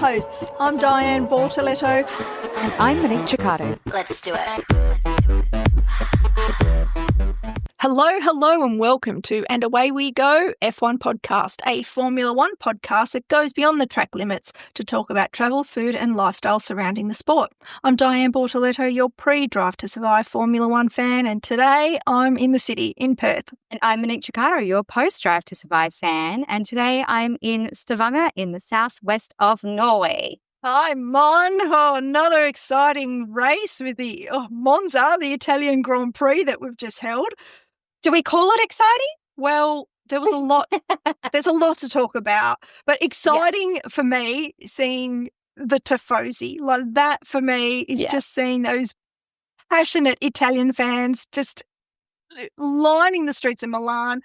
hosts. I'm Diane Bortoletto. And I'm Monique Ciccardo. Let's do it. Hello, and welcome to And Away We Go F1 podcast, a Formula One podcast that goes beyond the track limits to talk about travel, food and lifestyle surrounding the sport. I'm Diane Bortoletto, your pre-Drive to Survive Formula One fan, and today I'm in the city, in Perth. And I'm Monique Ciccardo, your post-Drive to Survive fan, and today I'm in Stavanger in the southwest of Norway. Hi, Mon. Oh, another exciting race with the Monza, the Italian Grand Prix that we've just held. Do we call it exciting? Well, there was a lot. There's a lot to talk about, but exciting for me, seeing the Tifosi. Like that for me is just seeing those passionate Italian fans just lining the streets of Milan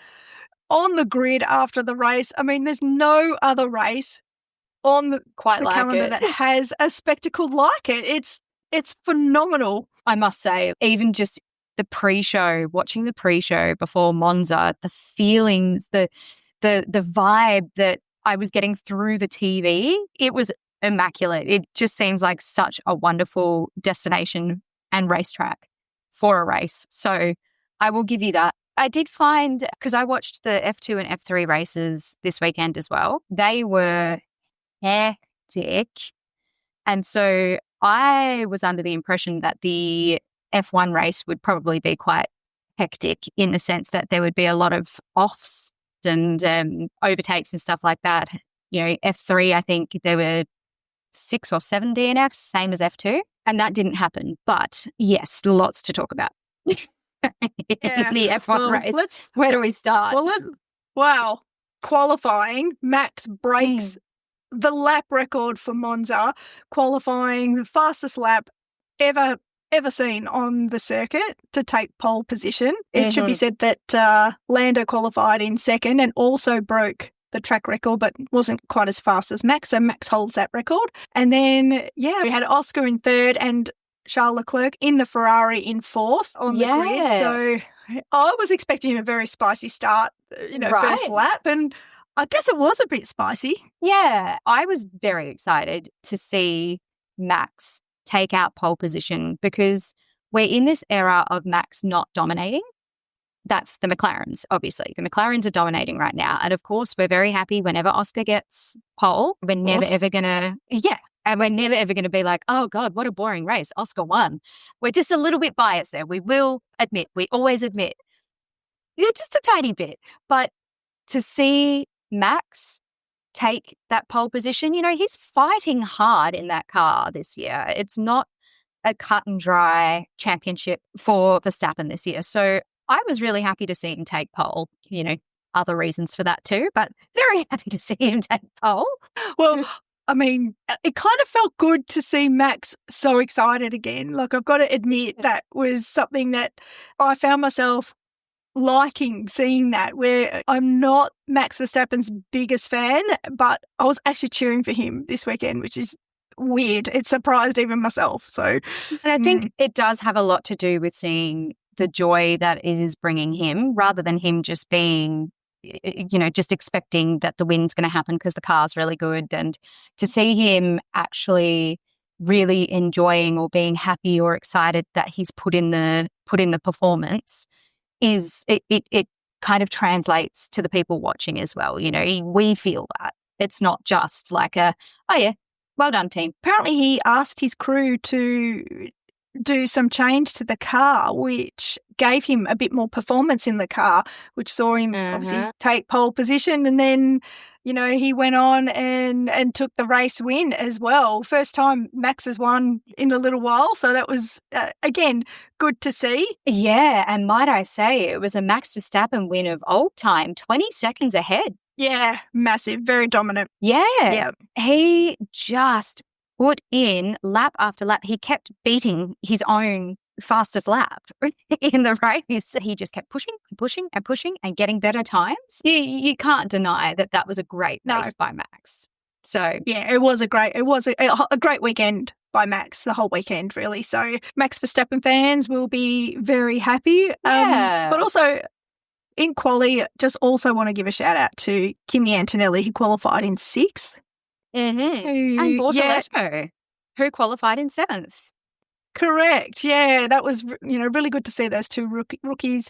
on the grid after the race. I mean, there's no other race on the calendar that has a spectacle like it. It's phenomenal. I must say, even just the pre-show, watching the pre-show before Monza, the feelings, the vibe that I was getting through the TV, it was immaculate. It just seems like such a wonderful destination and racetrack for a race. So I will give you that. I did find, because I watched the F2 and F3 races this weekend as well, they were hectic. And so I was under the impression that the F1 race would probably be quite hectic in the sense that there would be a lot of offs and overtakes and stuff like that. You know, F3, I think there were 6 or 7 DNFs, same as F2, and that didn't happen. But yes, lots to talk about in the F1 race. Where do we start? Well, qualifying, Max breaks the lap record for Monza, qualifying the fastest lap ever seen on the circuit to take pole position. It should be said that Lando qualified in second and also broke the track record, but wasn't quite as fast as Max, so Max holds that record. And then, we had Oscar in third and Charles Leclerc in the Ferrari in fourth on the grid. So I was expecting a very spicy start, first lap, and I guess it was a bit spicy. Yeah, I was very excited to see Max take out pole position because we're in this era of Max not dominating. That's the McLarens, obviously. The McLarens are dominating right now. And of course, we're very happy whenever Oscar gets pole. We're never ever going to, and we're never ever going to be like, oh God, what a boring race. Oscar won. We're just a little bit biased there. We will admit, we always admit. Yeah, just a tiny bit. But to see Max take that pole position, he's fighting hard in that car this year. It's not a cut and dry championship for Verstappen this year. So I was really happy to see him take pole, other reasons for that too, but very happy to see him take pole. Well, I mean, it kind of felt good to see Max so excited again. Like, I've got to admit that was something that I found myself liking, seeing that, where I'm not Max Verstappen's biggest fan, but I was actually cheering for him this weekend, which is weird. It surprised even myself. So, and I think it does have a lot to do with seeing the joy that it is bringing him, rather than him just being, just expecting that the win's going to happen because the car's really good, and to see him actually really enjoying or being happy or excited that he's put in the performance. Is it kind of translates to the people watching as well. We feel that. It's not just like well done, team. Apparently he asked his crew to do some change to the car, which gave him a bit more performance in the car, which saw him obviously take pole position. And then, he went on and took the race win as well. First time Max has won in a little while. So that was, again, good to see. Yeah. And might I say, it was a Max Verstappen win of old time, 20 seconds ahead. Yeah, massive, very dominant. Yeah. He just put in lap after lap. He kept beating his own fastest lap in the race. He just kept pushing and pushing and pushing and getting better times. You can't deny that was a great race by Max. So yeah, it was a great weekend by Max, the whole weekend really. So Max Verstappen fans will be very happy. But also in quali, just also want to give a shout out to Kimi Antonelli, who qualified in 6th. Mm-hmm. And Yeah, Bortoletto, who qualified in 7th. correct. Yeah, that was, really good to see those two rookies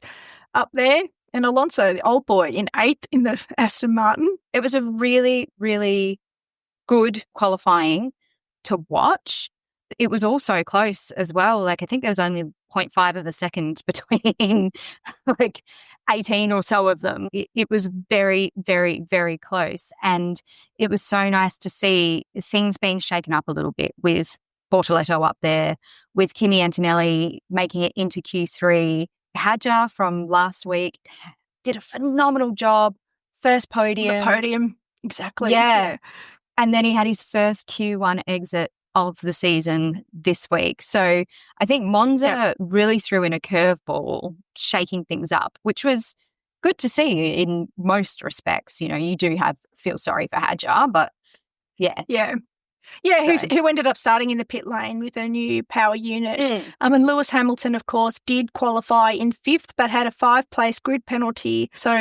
up there. And Alonso, the old boy, in 8th in the Aston Martin. It was a really, really good qualifying to watch. It was also close as well. Like, I think there was only 0.5 of a second between like 18 or so of them. It was very, very, very close. And it was so nice to see things being shaken up a little bit with Bortoletto up there, with Kimi Antonelli making it into Q3. Hadjar from last week did a phenomenal job. First podium. The podium, exactly. Yeah. And then he had his first Q1 exit of the season this week. So I think Monza really threw in a curveball, shaking things up, which was good to see in most respects. You do feel sorry for Hadjar, but yeah. Yeah. Yeah, who ended up starting in the pit lane with a new power unit. And Lewis Hamilton, of course, did qualify in 5th, but had a 5-place grid penalty, so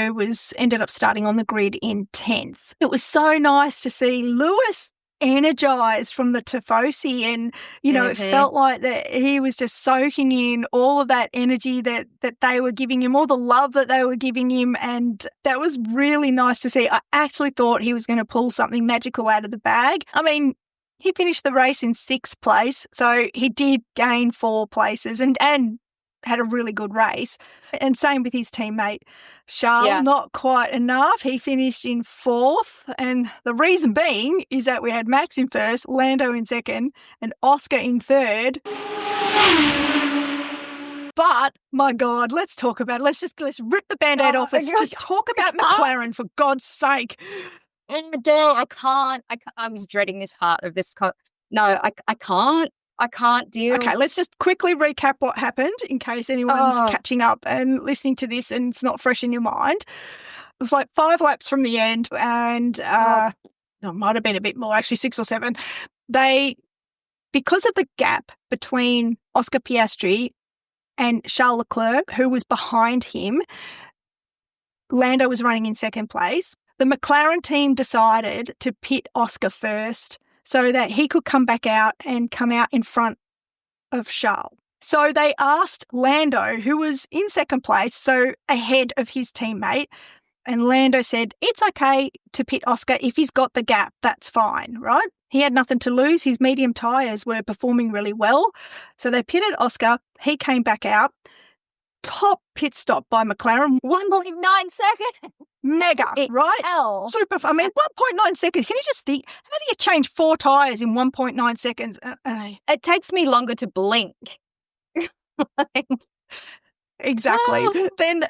ended up starting on the grid in 10th. It was so nice to see Lewis energized from the Tifosi, and it felt like that he was just soaking in all of that energy that they were giving him, all the love that they were giving him, and that was really nice to see. I actually thought he was going to pull something magical out of the bag. I mean, he finished the race in 6th place, so he did gain 4 places and had a really good race. And same with his teammate, Charles, not quite enough. He finished in 4th, and the reason being is that we had Max in 1st, Lando in 2nd, and Oscar in 3rd. But, my God, let's talk about it. Let's rip the Band-Aid off. Let's just talk about McLaren, for God's sake. I can't. I was dreading this part of this. No, I can't. I can't deal. Okay, let's just quickly recap what happened in case anyone's catching up and listening to this and it's not fresh in your mind. It was like 5 laps from the end, and it might have been a bit more, actually 6 or 7. Because of the gap between Oscar Piastri and Charles Leclerc, who was behind him, Lando was running in 2nd place. The McLaren team decided to pit Oscar first so that he could come back out and come out in front of Charles. So they asked Lando, who was in 2nd place, so ahead of his teammate, and Lando said, it's okay to pit Oscar if he's got the gap, that's fine, right? He had nothing to lose. His medium tyres were performing really well. So they pitted Oscar. He came back out. Top pit stop by McLaren. 1.9 seconds. Mega, right? Super. I mean, 1.9 seconds. Can you just think, how do you change 4 tyres in 1.9 seconds? It takes me longer to blink. Exactly. Then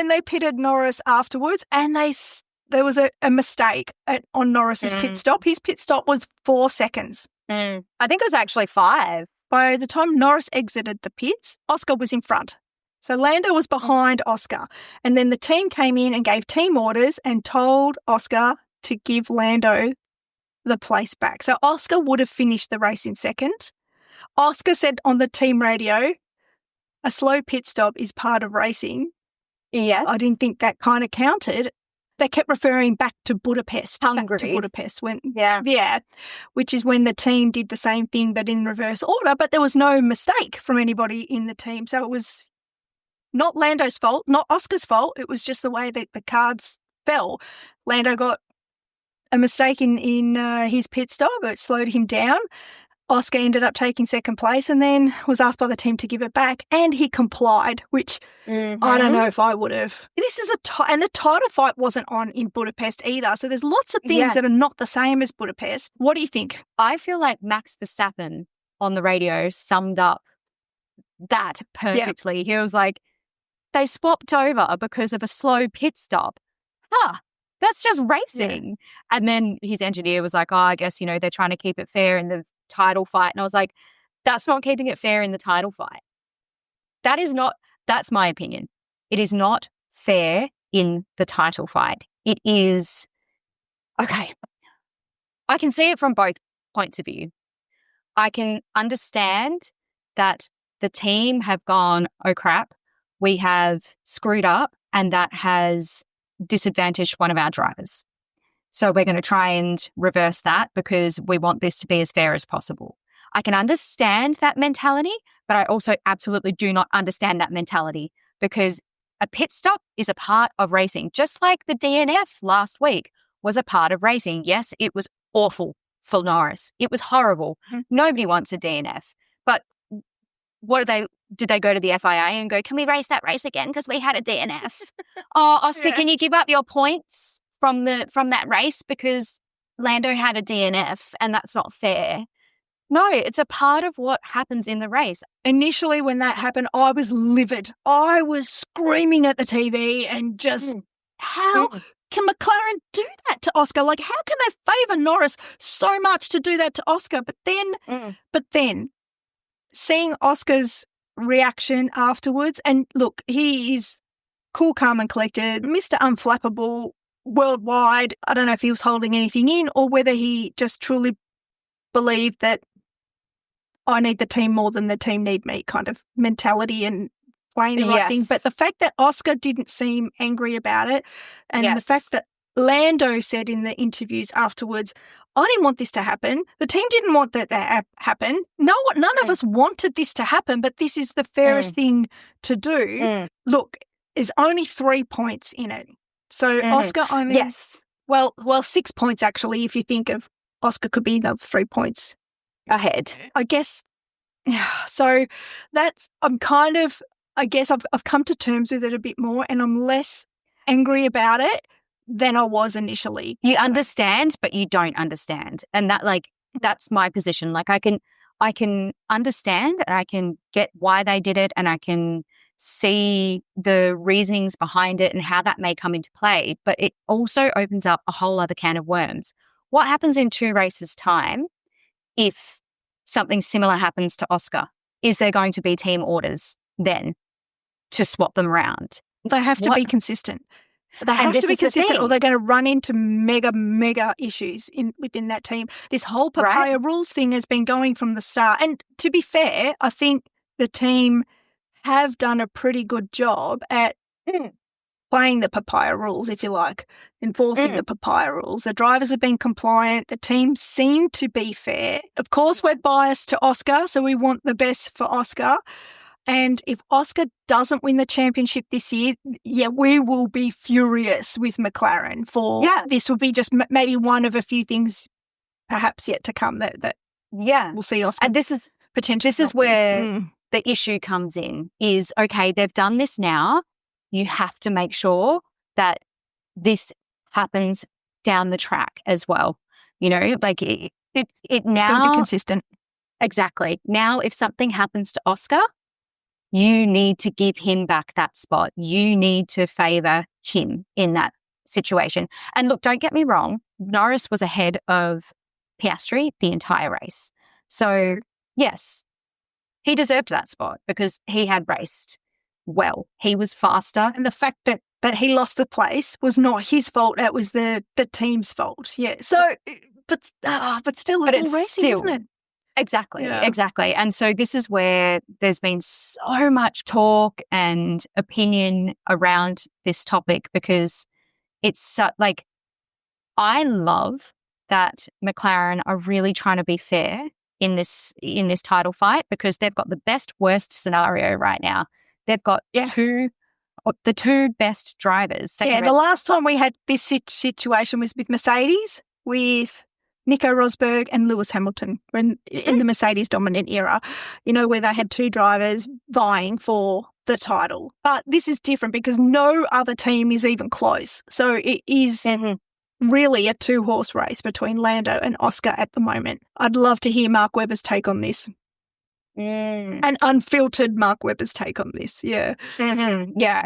they pitted Norris afterwards, and there was a mistake on Norris's pit stop. His pit stop was 4 seconds. I think it was actually 5. By the time Norris exited the pits, Oscar was in front. So Lando was behind Oscar, and then the team came in and gave team orders and told Oscar to give Lando the place back. So Oscar would have finished the race in 2nd. Oscar said on the team radio, a slow pit stop is part of racing. Yeah. I didn't think that kind of counted. They kept referring back to Budapest. Hungary. Back to Budapest. Which is when the team did the same thing but in reverse order, but there was no mistake from anybody in the team. So it was not Lando's fault, not Oscar's fault. It was just the way that the cards fell. Lando got a mistake in his pit stop. It slowed him down. Oscar ended up taking 2nd place and then was asked by the team to give it back, and he complied, which I don't know if I would have. This is and the title fight wasn't on in Budapest either, so there's lots of things that are not the same as Budapest. What do you think? I feel like Max Verstappen on the radio summed up that perfectly. He was like, they swapped over because of a slow pit stop. That's just racing. Yeah. And then his engineer was like, I guess, they're trying to keep it fair in the title fight. And I was like, that's not keeping it fair in the title fight. That's my opinion. It is not fair in the title fight. It is, okay, I can see it from both points of view. I can understand that the team have gone, oh crap, we have screwed up, and that has disadvantaged one of our drivers. So we're going to try and reverse that because we want this to be as fair as possible. I can understand that mentality, but I also absolutely do not understand that mentality because a pit stop is a part of racing, just like the DNF last week was a part of racing. Yes, it was awful for Norris. It was horrible. Nobody wants a DNF. But did they go to the FIA and go, can we race that race again because we had a DNF? Oh, Oscar, can you give up your points from that race because Lando had a DNF and that's not fair? No, it's a part of what happens in the race. Initially, when that happened, I was livid. I was screaming at the TV and just, how can McLaren do that to Oscar? Like, how can they favour Norris so much to do that to Oscar? But then, seeing Oscar's reaction afterwards, and look, he is cool, calm and collected, Mr. Unflappable worldwide. I don't know if he was holding anything in or whether he just truly believed that I need the team more than the team need me kind of mentality and playing the right thing. But the fact that Oscar didn't seem angry about it and the fact that Lando said in the interviews afterwards, I didn't want this to happen. The team didn't want that to happen. None of us wanted this to happen, but this is the fairest thing to do. Look, there's only 3 points in it. So Oscar only... Yes. Well, 6 points actually, if you think of Oscar could be another 3 points ahead. I guess. So I've come to terms with it a bit more and I'm less angry about it than I was initially. You understand, but you don't understand. And that's my position. Like I can understand and I can get why they did it and I can see the reasonings behind it and how that may come into play. But it also opens up a whole other can of worms. What happens in 2 races' time if something similar happens to Oscar? Is there going to be team orders then to swap them around? They have to be consistent. They have to be consistent or they're going to run into mega issues within that team. This whole papaya rules thing has been going from the start. And to be fair, I think the team have done a pretty good job at playing the papaya rules, if you like, enforcing the papaya rules. The drivers have been compliant. The team seem to be fair. Of course, we're biased to Oscar, so we want the best for Oscar. And if Oscar doesn't win the championship this year, we will be furious with McLaren for this will be just maybe one of a few things perhaps yet to come that we'll see Oscar. And this is where the issue comes in is, okay, they've done this now. You have to make sure that this happens down the track as well. You know, like it now. It's got to be consistent. Exactly. Now, if something happens to Oscar, you need to give him back that spot. You need to favour him in that situation. And look, don't get me wrong, Norris was ahead of Piastri the entire race. So, yes, he deserved that spot because he had raced well. He was faster. And the fact that he lost the place was not his fault. That was the team's fault. Yeah. So, but still, it's all racing, isn't it? Exactly. And so this is where there's been so much talk and opinion around this topic because it's like, I love that McLaren are really trying to be fair in this title fight because they've got the best worst scenario right now. They've got the two best drivers. The last time we had this situation was with Mercedes, with Nico Rosberg and Lewis Hamilton when in the Mercedes dominant era, where they had 2 drivers vying for the title. But this is different because no other team is even close. So it is really a 2-horse race between Lando and Oscar at the moment. I'd love to hear Mark Webber's take on this. An unfiltered Mark Webber's take on this, Yeah,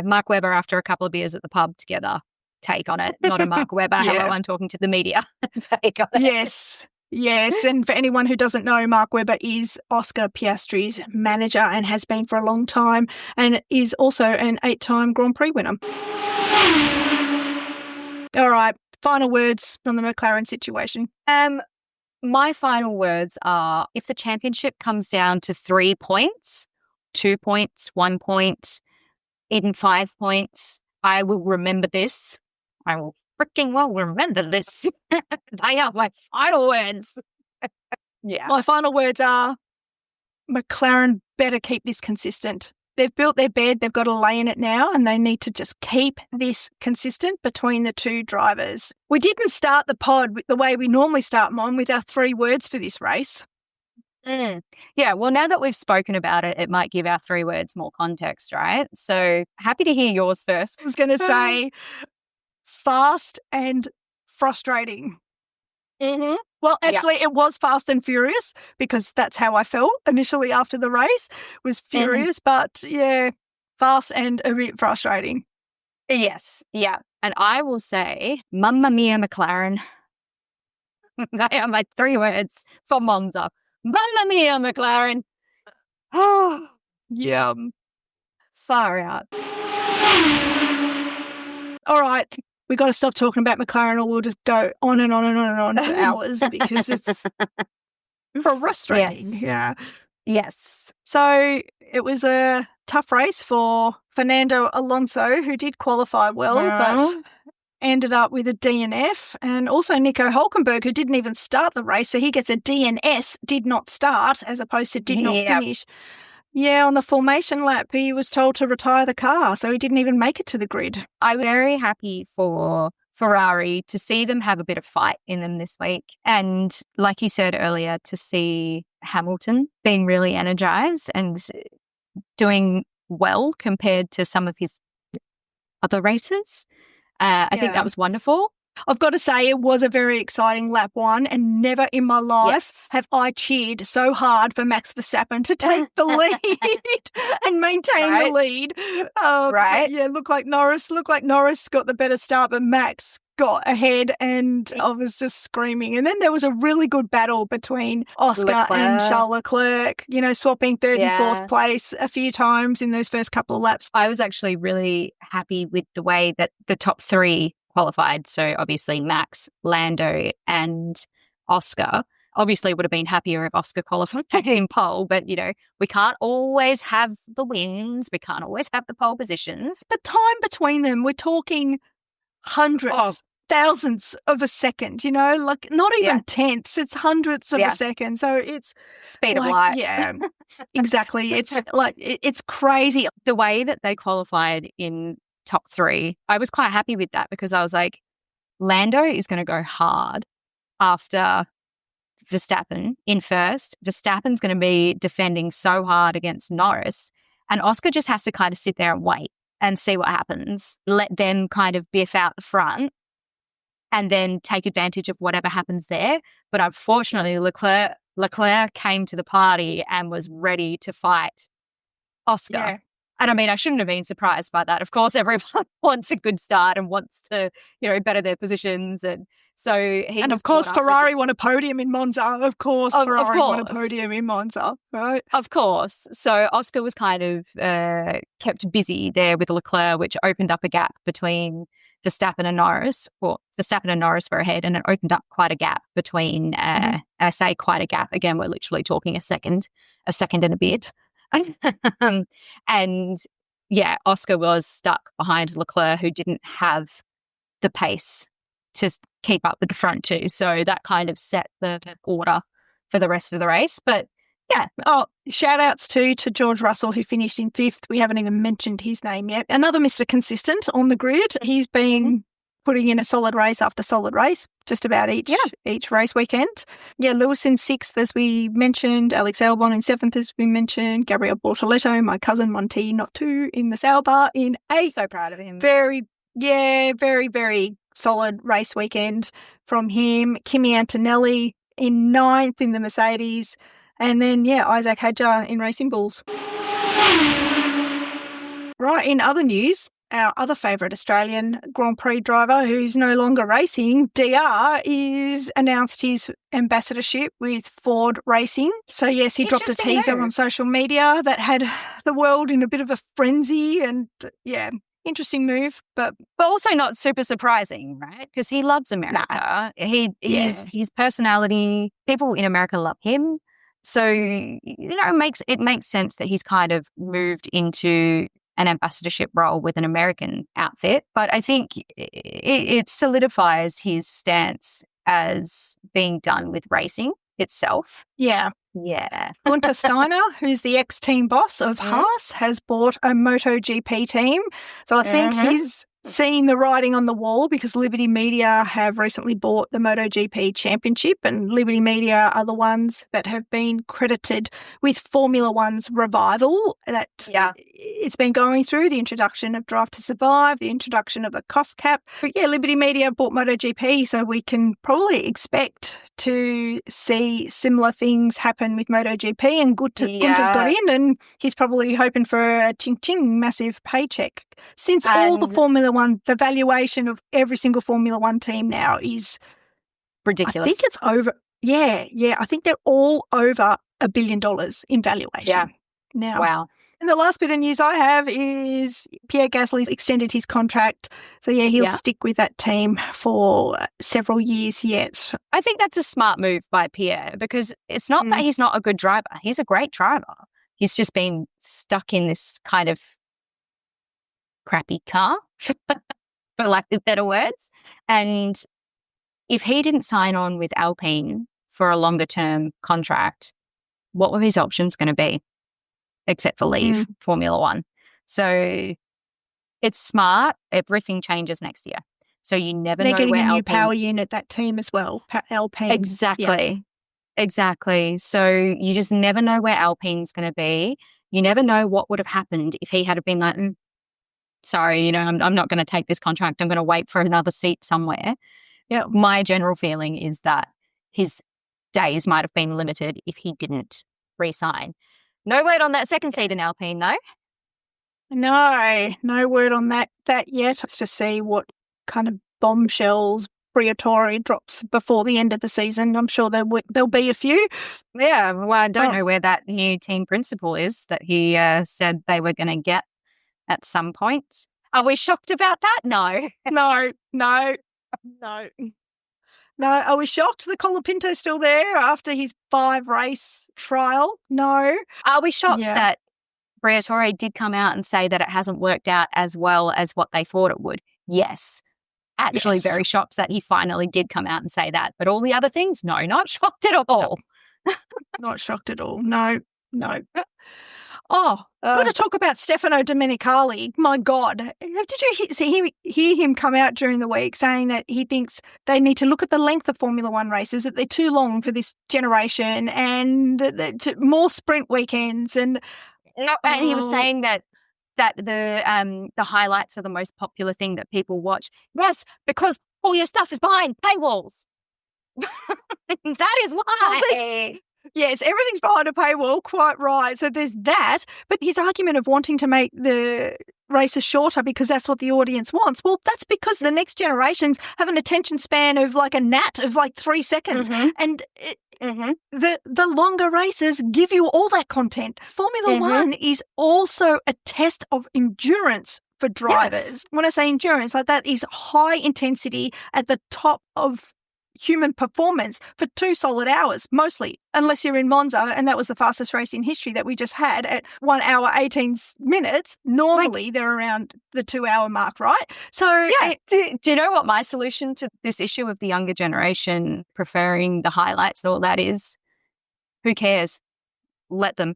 Mark Webber after a couple of beers at the pub together. Take on it, not a Mark Webber. Hello, I'm talking to the media. Take on it. Yes. And for anyone who doesn't know, Mark Webber is Oscar Piastri's manager and has been for a long time and is also an 8-time Grand Prix winner. All right, final words on the McLaren situation. My final words are, if the championship comes down to 3 points, 2 points, 1 point, even 5 points, I will remember this. I will freaking well remember this. They are my final words. Yeah. My final words are McLaren better keep this consistent. They've built their bed, they've got to lay in it now, and they need to just keep this consistent between the two drivers. We didn't start the pod the way we normally start them on with our 3 words for this race. Yeah, well, now that we've spoken about it, it might give our 3 words more context, right? So happy to hear yours first. I was going to say fast and frustrating. Mm-hmm. Well, actually, it was fast and furious because that's how I felt initially after the race, was furious. But, yeah, fast and a bit frustrating. Yes, yeah. And I will say, Mamma Mia McLaren. They are my 3 words for Monza. Mamma Mia McLaren. Oh, yeah. Far out. All right. We got to stop talking about McLaren or we'll just go on and on and on and on for hours because it's frustrating. Yes. Yeah. Yes. So it was a tough race for Fernando Alonso, who did qualify well, but ended up with a DNF, and also Nico Hülkenberg, who didn't even start the race, so he gets a DNS, did not start, as opposed to did not finish. Yeah, on the formation lap, he was told to retire the car, so he didn't even make it to the grid. I'm very happy for Ferrari to see them have a bit of fight in them this week. And like you said earlier, to see Hamilton being really energized and doing well compared to some of his other races. I think that was wonderful. I've got to say it was a very exciting lap 1, and never in my life have I cheered so hard for Max Verstappen to take the lead and maintain the lead. Yeah, looked like Norris got the better start, but Max got ahead, and I was just screaming. And then there was a really good battle between Oscar and Charles Leclerc, swapping 3rd and 4th place a few times in those first couple of laps. I was actually really happy with the way that the top 3 qualified. So obviously Max, Lando and Oscar. Obviously would have been happier if Oscar qualified in pole, but we can't always have the wins. We can't always have the pole positions. The time between them, we're talking hundreds, thousands of a second, like not even tenths, it's hundreds of a second. So it's speed of light. Yeah, exactly. It's like, it's crazy. The way that they qualified in top 3, I was quite happy with that because I was like, Lando is going to go hard after Verstappen in first. Verstappen's going to be defending so hard against Norris, and Oscar just has to kind of sit there and wait and see what happens. Let them kind of biff out the front and then take advantage of whatever happens there. But unfortunately, Leclerc came to the party and was ready to fight Oscar. Yeah. And I mean, I shouldn't have been surprised by that. Of course, everyone wants a good start and wants to, better their positions. And so and of course, Ferrari won a podium in Monza. Of course, Ferrari won a podium in Monza, right? Of course. So Oscar was kind of kept busy there with Leclerc, which opened up a gap between Verstappen and Norris. Well, Verstappen and Norris were ahead, and it opened up quite a gap between, I say quite a gap, again, we're literally talking a second and a bit. And yeah, Oscar was stuck behind Leclerc, who didn't have the pace to keep up with the front two. So that kind of set the order for the rest of the race. But yeah. Oh, shout outs to George Russell, who finished in 5th. We haven't even mentioned his name yet. Another Mr. Consistent on the grid. He's been putting in a solid race after solid race, just about each race weekend. Yeah, Lewis in 6th, as we mentioned. Alex Albon in 7th, as we mentioned. Gabriel Bortoletto, my cousin Monty, not 2, in the Sauber in 8th. So proud of him. Very, very solid race weekend from him. Kimi Antonelli in 9th in the Mercedes. And then, Isaac Hadjar in Racing Bulls. Right, in other news, our other favourite Australian Grand Prix driver who's no longer racing, DR, is announced his ambassadorship with Ford Racing. So, yes, he dropped a teaser on social media that had the world in a bit of a frenzy and, interesting move. But also not super surprising, right? Because he loves America. Nah. His personality, people in America love him. So, it makes sense that he's kind of moved into an ambassadorship role with an American outfit. But I think it solidifies his stance as being done with racing itself. Yeah. Yeah. Gunther Steiner, who's the ex-team boss of Haas, has bought a MotoGP team. So I think he's seen the writing on the wall because Liberty Media have recently bought the MotoGP Championship, and Liberty Media are the ones that have been credited with Formula One's revival that it's been going through, the introduction of Drive to Survive, the introduction of the cost cap. But yeah, Liberty Media bought MotoGP, so we can probably expect to see similar things happen with MotoGP, and Gunther's got in, and he's probably hoping for a ching-ching massive paycheck. Since all the Formula One, the valuation of every single Formula One team now is ridiculous. I think it's over. Yeah. I think they're all over $1 billion in valuation. Yeah. Now. Wow. And the last bit of news I have is Pierre Gasly's extended his contract. So, yeah, he'll stick with that team for several years yet. I think that's a smart move by Pierre, because it's not that he's not a good driver. He's a great driver. He's just been stuck in this kind of crappy car, for lack of better words. And if he didn't sign on with Alpine for a longer term contract, what were his options going to be? Except for leave Formula One. So it's smart. Everything changes next year. So you never know where Alpine... They're getting a new power unit, that team as well, Alpine. Exactly. Exactly. So you just never know where Alpine's going to be. You never know what would have happened if he had been like, sorry, I'm not going to take this contract. I'm going to wait for another seat somewhere. Yeah. My general feeling is that his days might have been limited if he didn't re-sign. No word on that second seat in Alpine, though. No word on that yet. Let's just see what kind of bombshells Briatore drops before the end of the season. I'm sure there'll be a few. Yeah, well, I don't know where that new team principal is that he said they were going to get at some point. Are we shocked about that? No. No, are we shocked that Colapinto's still there after his 5-race trial? No. Are we shocked that Briatore did come out and say that it hasn't worked out as well as what they thought it would? Yes. Actually, very shocked that he finally did come out and say that. But all the other things, no, not shocked at all. Not shocked at all. No. Oh, got to talk about Stefano Domenicali. My God. Did you hear him come out during the week saying that he thinks they need to look at the length of Formula One races, that they're too long for this generation, and more sprint weekends? And he was saying that the highlights are the most popular thing that people watch. Yes, because all your stuff is behind paywalls. That is why. Yes, everything's behind a paywall, quite right. So there's that. But his argument of wanting to make the races shorter because that's what the audience wants, well, that's because the next generations have an attention span of like a gnat of like 3 seconds. And the longer races give you all that content. Formula One is also a test of endurance for drivers. Yes. When I say endurance, like that is high intensity at the top of human performance for 2 solid hours, mostly, unless you're in Monza, and that was the fastest race in history that we just had at 1 hour, 18 minutes. Normally, they're around the 2-hour mark, right? So, do you know what my solution to this issue of the younger generation preferring the highlights and all that is? Who cares? Let them.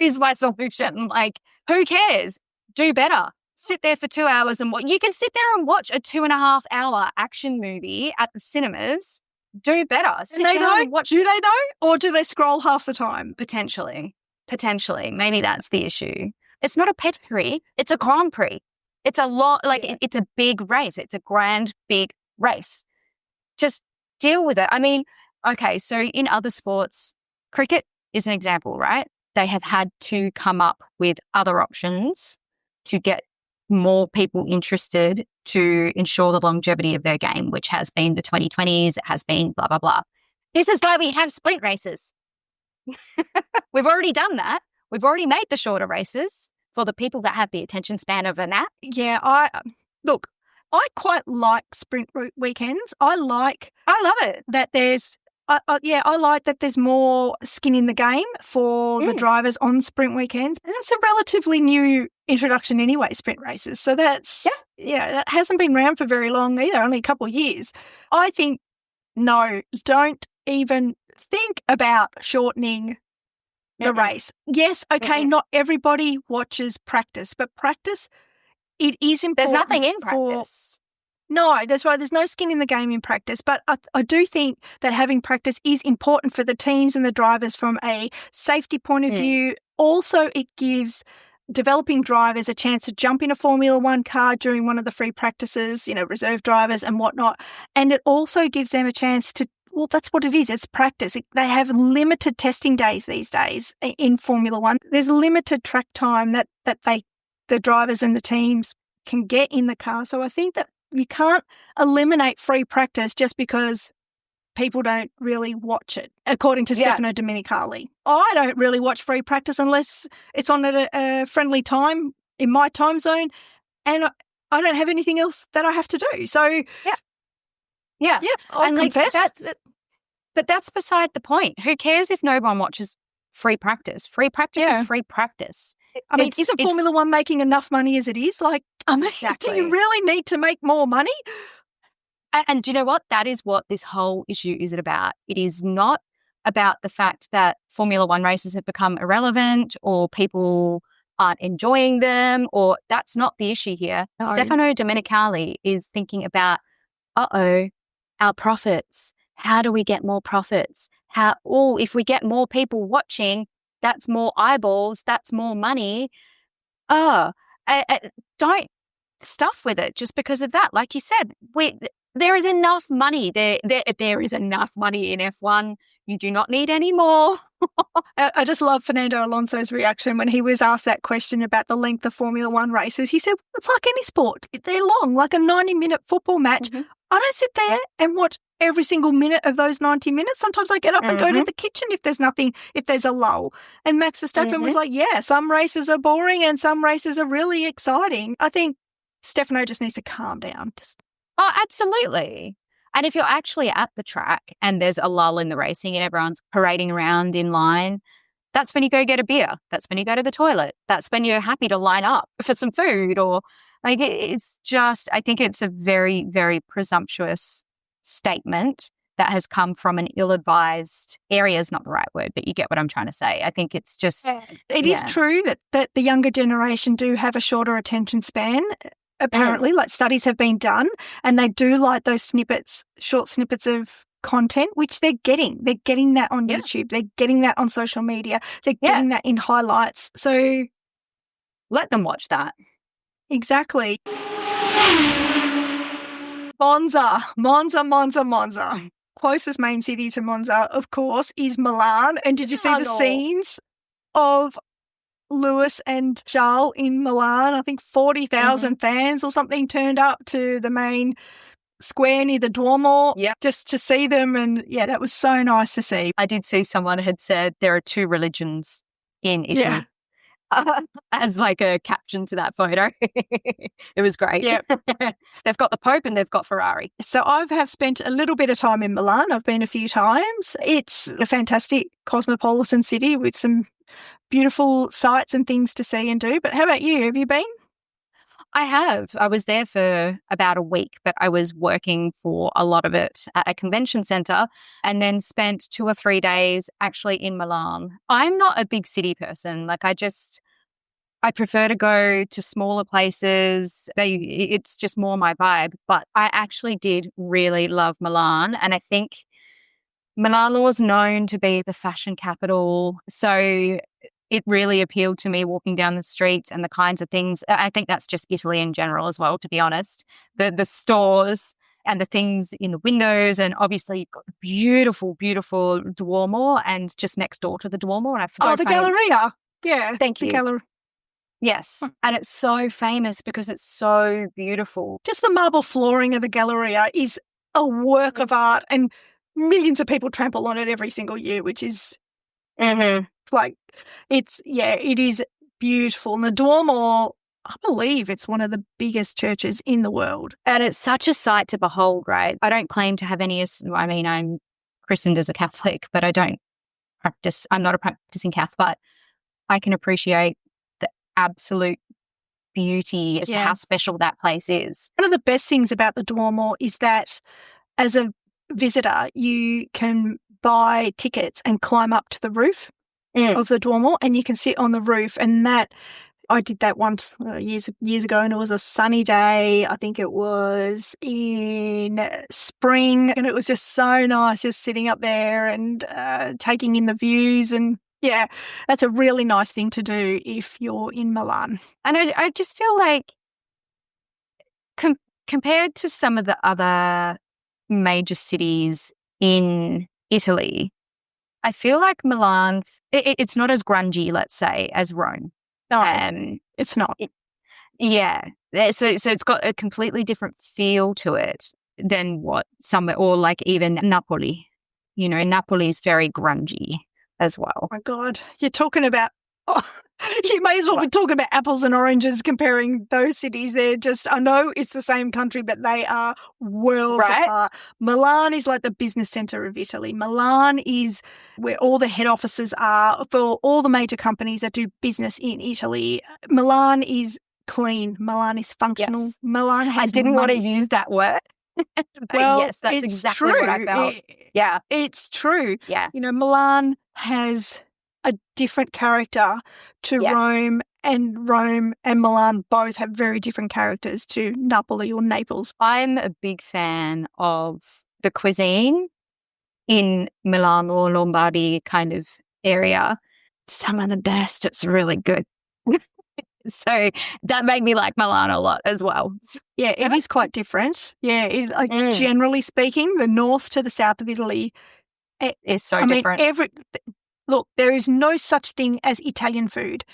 Is my solution. Like, who cares? Do better. Sit there for 2 hours and you can sit there and watch a 2.5-hour action movie at the cinemas. Do better. Sit down and watch. Do they though? Or do they scroll half the time? Potentially. Maybe that's the issue. It's not a pedigree. It's a Grand Prix. It's a lot, it's a big race. It's a grand, big race. Just deal with it. I mean, okay, so in other sports, cricket is an example, right? They have had to come up with other options to get more people interested to ensure the longevity of their game, which has been the 2020s, it has been blah, blah, blah. This is why we have sprint races. We've already done that. We've already made the shorter races for the people that have the attention span of a gnat. Yeah, I quite like sprint weekends. I love it. That there's I like that there's more skin in the game for the drivers on sprint weekends. And it's a relatively new introduction anyway, sprint races. So that's, that hasn't been around for very long either, only a couple of years. I think, no, don't even think about shortening the race. Yes, okay, not everybody watches practice, but practice, it is important. There's nothing in practice. No, that's right. There's no skin in the game in practice, but I do think that having practice is important for the teams and the drivers from a safety point of view. Also, it gives developing drivers a chance to jump in a Formula One car during one of the free practices, reserve drivers and whatnot. And it also gives them a chance to, well, that's what it is. It's practice. They have limited testing days these days in Formula One. There's limited track time that the drivers and the teams can get in the car. So I think that you can't eliminate free practice just because people don't really watch it, according to Stefano Domenicali. I don't really watch free practice unless it's on at a friendly time in my time zone, and I don't have anything else that I have to do. So, I'll confess. But that's beside the point. Who cares if no one watches free practice? Free practice is free practice. I mean, isn't Formula One making enough money as it is? Like, do you really need to make more money? And do you know what? That is what this whole issue is about. It is not about the fact that Formula One races have become irrelevant or people aren't enjoying them, or that's not the issue here. No. Stefano Domenicali is thinking about, our profits. How do we get more profits? If we get more people watching, that's more eyeballs, that's more money. Don't stuff with it just because of that. Like you said, there is enough money. There is enough money in F1. You do not need any more. I just love Fernando Alonso's reaction when he was asked that question about the length of Formula One races. He said, it's like any sport. They're long, like a 90-minute football match. Mm-hmm. I don't sit there and watch every single minute of those 90 minutes. Sometimes I get up and go to the kitchen if there's a lull. And Max Verstappen was like, some races are boring and some races are really exciting. I think Stefano just needs to calm down. Oh, absolutely. And if you're actually at the track and there's a lull in the racing and everyone's parading around in line, that's when you go get a beer. That's when you go to the toilet. That's when you're happy to line up for some food, or like it's just, I think it's a very, very presumptuous statement that has come from an ill-advised area is not the right word, but you get what I'm trying to say. I think it's just... It is true that the younger generation do have a shorter attention span. Apparently, like studies have been done, and they do like those short snippets of content, which they're getting. They're getting that on YouTube. They're getting that on social media. They're getting that in highlights. So let them watch that. Exactly. Monza. Closest main city to Monza, of course, is Milan. And did you see the scenes of Lewis and Charles in Milan? I think 40,000 fans or something turned up to the main square near the Duomo just to see them. And that was so nice to see. I did see someone had said there are two religions in Italy. As like a caption to that photo. It was great. Yeah. They've got the Pope and they've got Ferrari. So I have spent a little bit of time in Milan. I've been a few times. It's a fantastic cosmopolitan city with some beautiful sights and things to see and do. But how about you? Have you been? I have. I was there for about a week, but I was working for a lot of it at a convention centre and then spent 2 or 3 days actually in Milan. I'm not a big city person. Like I prefer to go to smaller places. It's just more my vibe. But I actually did really love Milan. And I think Milan was known to be the fashion capital. So it really appealed to me walking down the streets and the kinds of things. I think that's just Italy in general as well, to be honest. The stores and the things in the windows. And obviously you've got the beautiful, beautiful Duomo and just next door to the Duomo. And the Galleria. Yeah. Thank you. The Galleria. Yes. And it's so famous because it's so beautiful. Just the marble flooring of the Galleria is a work of art, and millions of people trample on it every single year, which is like, it is beautiful. And the Duomo, I believe it's one of the biggest churches in the world. And it's such a sight to behold, right? I don't claim to have any, I'm christened as a Catholic, but I don't practice. I'm not a practicing Catholic, but I can appreciate the absolute beauty as to how special that place is. One of the best things about the Duomo is that as a visitor, you can buy tickets and climb up to the roof of the Duomo, and you can sit on the roof. And that I did that once years ago, and it was a sunny day. I think it was in spring, and it was just so nice, just sitting up there and taking in the views. And yeah, that's a really nice thing to do if you're in Milan. And I just feel like compared to some of the other major cities in Italy, I feel like Milan, it's not as grungy, let's say, as Rome. No, it's not. So it's got a completely different feel to it than what some, or like even Napoli. You know, Napoli is very grungy as well. Oh my God, you're talking about. You may as well be talking about apples and oranges comparing those cities. They're just, I know it's the same country, but they are worlds apart. Milan is like the business centre of Italy. Milan is where all the head offices are for all the major companies that do business in Italy. Milan is clean. Milan is functional. Yes. Milan has I didn't money. want to use that word. Well, yes, that's exactly true. what I felt. It's true. Yeah. You know, Milan has a different character to Rome, and Rome and Milan both have very different characters to Napoli or Naples. I'm a big fan of the cuisine in Milan or Lombardy kind of area. Some of the best. It's really good. So that made me like Milan a lot as well. Yeah, it is quite different. Yeah, generally speaking, the north to the south of Italy is so different. Look, there is no such thing as Italian food,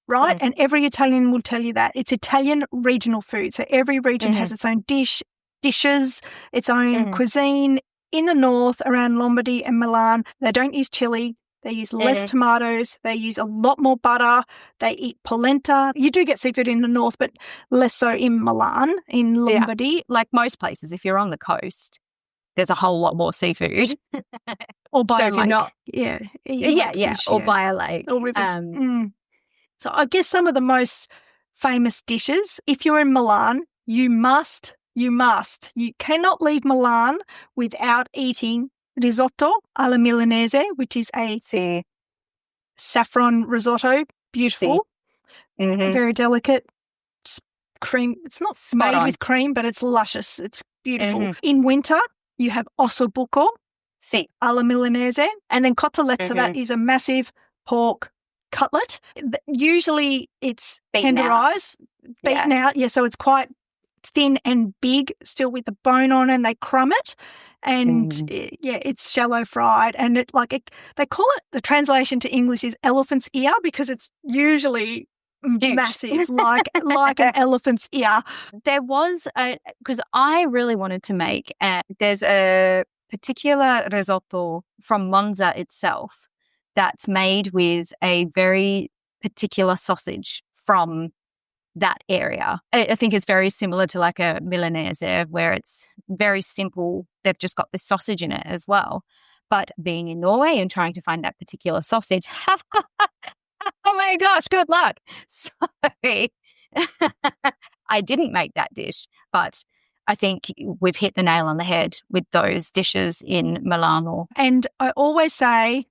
right? And every Italian will tell you that. It's Italian regional food. So every region has its own dishes, its own cuisine. In the north, around Lombardy and Milan, they don't use chili. They use less tomatoes. They use a lot more butter. They eat polenta. You do get seafood in the north, but less so in Milan, in Lombardy. Yeah. Like most places, if you're on the coast, there's a whole lot more seafood. Or by a lake. Or by a lake. Or rivers. So I guess some of the most famous dishes, if you're in Milan, you cannot leave Milan without eating risotto alla Milanese, which is a saffron risotto. Beautiful. Very delicate. Cream. It's not made with cream, but it's luscious. It's beautiful. In winter, you have ossobuco alla Milanese, and then cotoletta. That is a massive pork cutlet. Usually it's tenderized, beaten out. Yeah, so it's quite thin and big, still with the bone on, and they crumb it. And it's shallow fried, and they call it, the translation to English is elephant's ear, because it's usually massive, like an elephant's ear. There was because I really wanted to make. There's a particular risotto from Monza itself that's made with a very particular sausage from that area. I think it's very similar to like a Milanese, where it's very simple. They've just got the sausage in it as well. But being in Norway and trying to find that particular sausage, oh my gosh, good luck. Sorry. I didn't make that dish, but I think we've hit the nail on the head with those dishes in Milano. And I always say,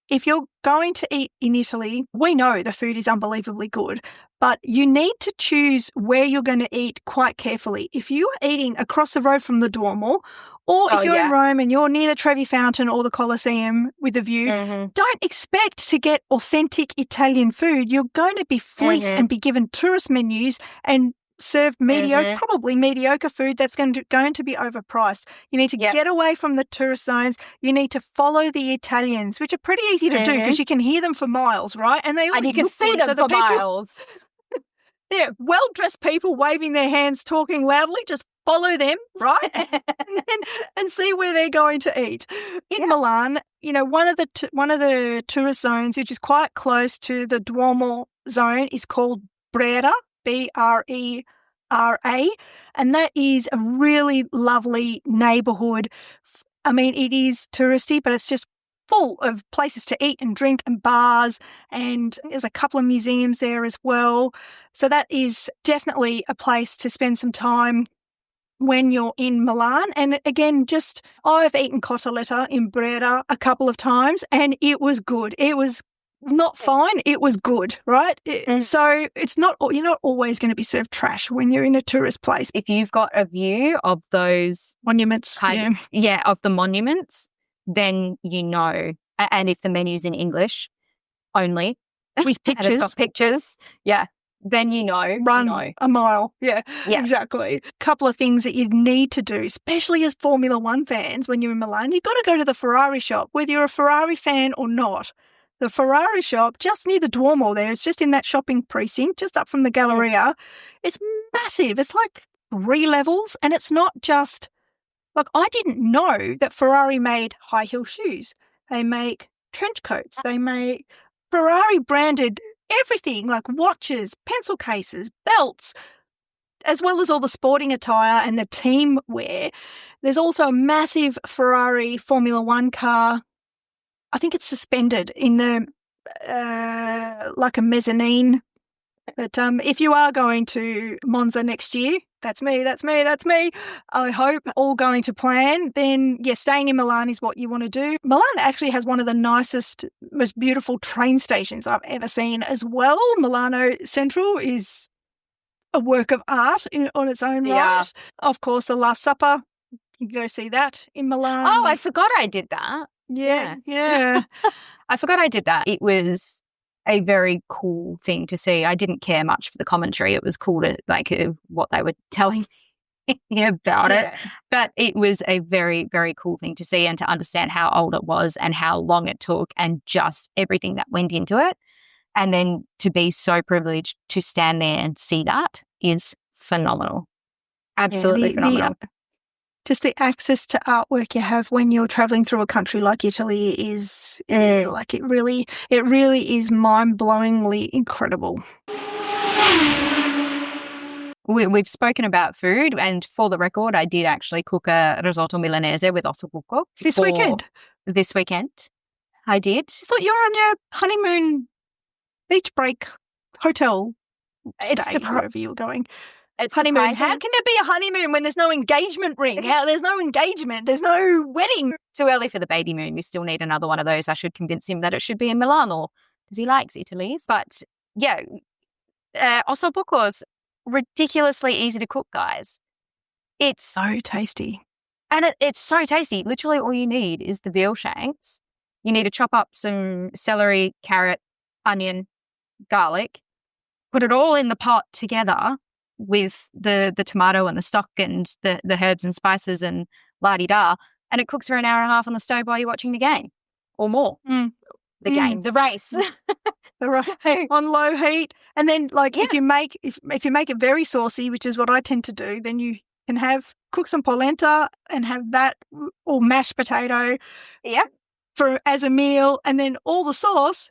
if you're going to eat in Italy, we know the food is unbelievably good, but you need to choose where you're going to eat quite carefully. If you are eating across the road from the Duomo, or if you're in Rome and you're near the Trevi Fountain or the Colosseum with a view, don't expect to get authentic Italian food. You're going to be fleeced and be given tourist menus and served probably mediocre food that's going to be overpriced. You need to get away from the tourist zones. You need to follow the Italians, which are pretty easy to do because you can hear them for miles, right? And they always you can look see good, them for miles. They're well-dressed people waving their hands, talking loudly. Just follow them, right? and see where they're going to eat. In Milan, you know, one of the tourist zones, which is quite close to the Duomo zone, is called Brera, Brera, and that is a really lovely neighbourhood. I mean, it is touristy, but it's just full of places to eat and drink and bars, and there's a couple of museums there as well. So that is definitely a place to spend some time when you're in Milan. And again, I've eaten cotoletta in Brera a couple of times, and it was good. It was not fine, it was good, right? So you're not always going to be served trash when you're in a tourist place. If you've got a view of those monuments, of the monuments, then you know. And if the menu's in English only, with pictures, and it's got pictures, then you know. Run a mile. Yeah, exactly. A couple of things that you need to do, especially as Formula One fans, when you're in Milan, you've got to go to the Ferrari shop, whether you're a Ferrari fan or not. The Ferrari shop, just near the Duomo there, it's just in that shopping precinct, just up from the Galleria. It's massive. It's like 3 levels, and it's not just, like, I didn't know that Ferrari made high heel shoes. They make trench coats. They make Ferrari branded everything, like watches, pencil cases, belts, as well as all the sporting attire and the team wear. There's also a massive Ferrari Formula One car. I think it's suspended in the, like a mezzanine. But if you are going to Monza next year, that's me. I hope all going to plan. Then, staying in Milan is what you want to do. Milan actually has one of the nicest, most beautiful train stations I've ever seen as well. Milano Central is a work of art on its own right. Of course, the Last Supper, you can go see that in Milan. Oh, I forgot I did that. Yeah. I forgot I did that. It was a very cool thing to see. I didn't care much for the commentary. It was cool to what they were telling me about it. But it was a very, very cool thing to see and to understand how old it was and how long it took and just everything that went into it. And then to be so privileged to stand there and see that is phenomenal. Absolutely phenomenal. Just the access to artwork you have when you're traveling through a country like Italy is like it really is mind-blowingly incredible. We've spoken about food, and for the record, I did actually cook a risotto milanese with ossobuco this weekend. This weekend, I did. I thought you were on your honeymoon beach break hotel stay, wherever you were going. It's honeymoon. surprising. How can there be a honeymoon when there's no engagement ring? There's no engagement. There's no wedding. Too early for the baby moon. We still need another one of those. I should convince him that it should be in Milano because he likes Italy's. But ossobuco's ridiculously easy to cook, guys. It's so tasty. And it's so tasty. Literally all you need is the veal shanks. You need to chop up some celery, carrot, onion, garlic, put it all in the pot together with the tomato and the stock and the herbs and spices and la-di-da, and it cooks for an hour and a half on the stove while you're watching the game or more. The race. On low heat. And then if you make it very saucy, which is what I tend to do, then you can cook some polenta and have that, or mashed potato as a meal, and then all the sauce,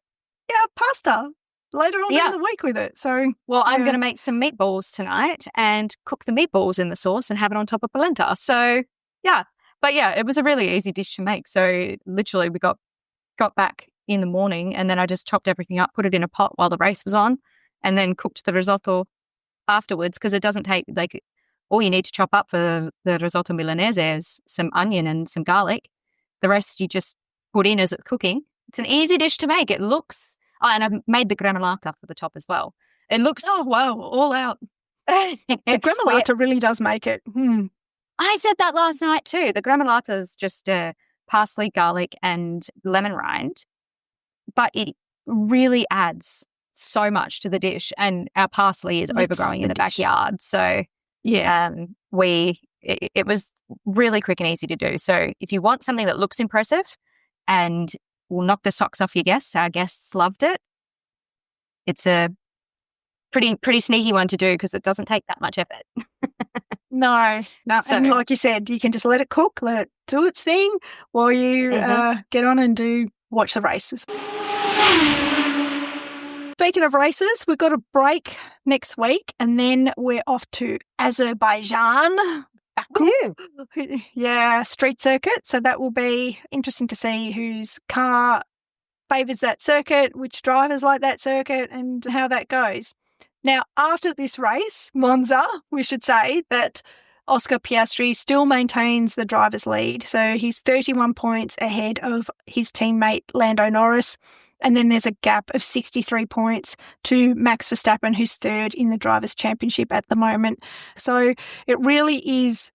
pasta later on in the week with it. So, I'm going to make some meatballs tonight and cook the meatballs in the sauce and have it on top of polenta. So, but it was a really easy dish to make. So, literally, we got back in the morning, and then I just chopped everything up, put it in a pot while the race was on, and then cooked the risotto afterwards, because it doesn't take, all you need to chop up for the risotto milanese is some onion and some garlic. The rest you just put in as it's cooking. It's an easy dish to make. It looks... Oh, and I've made the gremolata for the top as well. It looks... Oh, wow, all out. The gremolata really does make it. I said that last night too. The gremolata is just parsley, garlic and lemon rind, but it really adds so much to the dish, and our parsley is overgrowing in the backyard. So, it was really quick and easy to do. So if you want something that looks impressive and will knock the socks off your guests, our guests loved it. It's a pretty sneaky one to do because it doesn't take that much effort. No. So, and like you said, you can just let it cook, let it do its thing while you get on and watch the races. Speaking of races, we've got a break next week, and then we're off to Azerbaijan, Baku. Woo. Yeah, street circuit. So that will be interesting to see whose car favours that circuit, which drivers like that circuit, and how that goes. Now, after this race, Monza, we should say that Oscar Piastri still maintains the driver's lead. So he's 31 points ahead of his teammate Lando Norris. And then there's a gap of 63 points to Max Verstappen, who's third in the Drivers' Championship at the moment. So it really is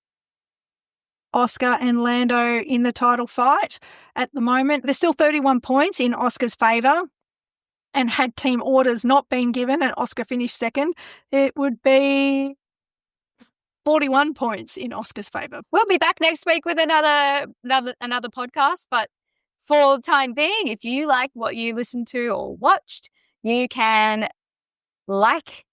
Oscar and Lando in the title fight at the moment. There's still 31 points in Oscar's favour. And had team orders not been given and Oscar finished second, it would be 41 points in Oscar's favour. We'll be back next week with another podcast. But for the time being, if you like what you listened to or watched, you can like,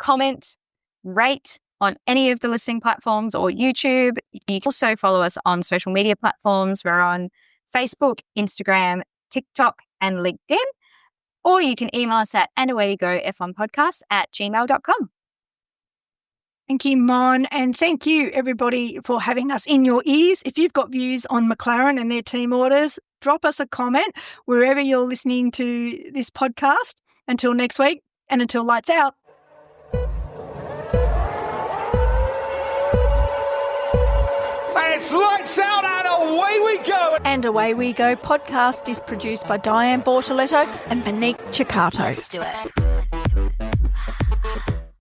comment, rate on any of the listening platforms or YouTube. You can also follow us on social media platforms. We're on Facebook, Instagram, TikTok, and LinkedIn. Or you can email us at andawaywegof1podcast@gmail.com. Thank you, Mon, and thank you, everybody, for having us in your ears. If you've got views on McLaren and their team orders, drop us a comment wherever you're listening to this podcast. Until next week, and until lights out. It's lights out and away we go! And Away We Go podcast is produced by Diane Bortoletto and Monique Ciccato. Let's do it.